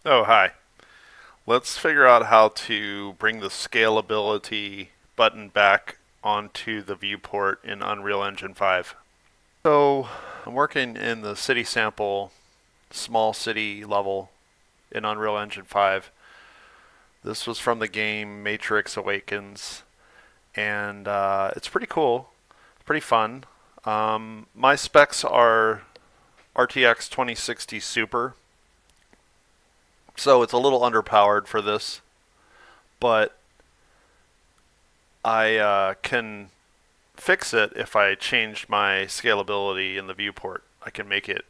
Oh, hi. Let's figure out how to bring the scalability button back onto the viewport in Unreal Engine 5. So, I'm working in the city sample, small city level in Unreal Engine 5. This was from the game Matrix Awakens, and it's pretty cool, pretty fun. My specs are RTX 2060 Super, so it's a little underpowered for this, but I can fix it if I change my scalability in the viewport. I can make it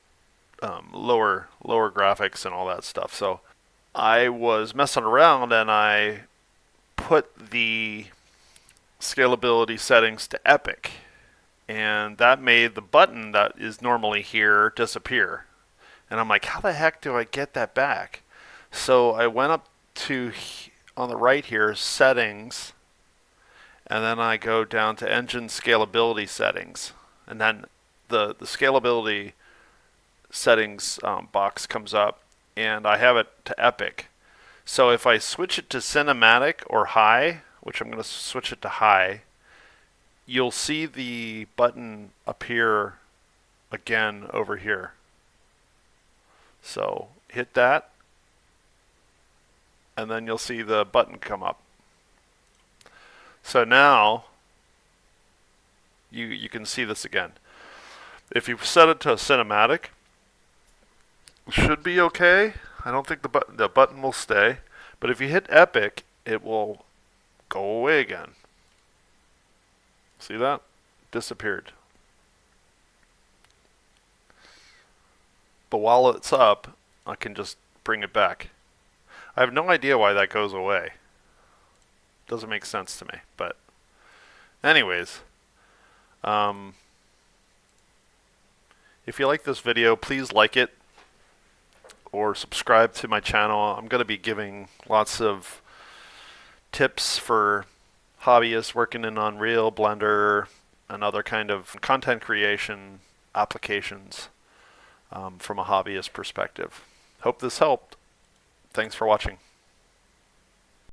lower graphics and all that stuff. So I was messing around and I put the scalability settings to epic, and that made the button that is normally here disappear. And I'm like, how the heck do I get that back? So I went up to on the right here, settings, and then I go down to engine scalability settings, and then the scalability settings box comes up, and I have it to epic. So if I switch it to cinematic or high, which I'm going to switch it to high, you'll see the button appear again over here. So hit that, and then you'll see the button come up. So now you can see this again. If you set it to cinematic, it should be okay. I don't think the button will stay, but if you hit epic, it will go away again. See that? Disappeared. But while it's up, I can just bring it back. I have no idea why that goes away. Doesn't make sense to me. But anyways, um, if you like this video, please like it or subscribe to my channel. I'm going to be giving lots of tips for hobbyists working in Unreal, Blender, and other kind of content creation applications from a hobbyist perspective. Hope this helped. Thanks for watching.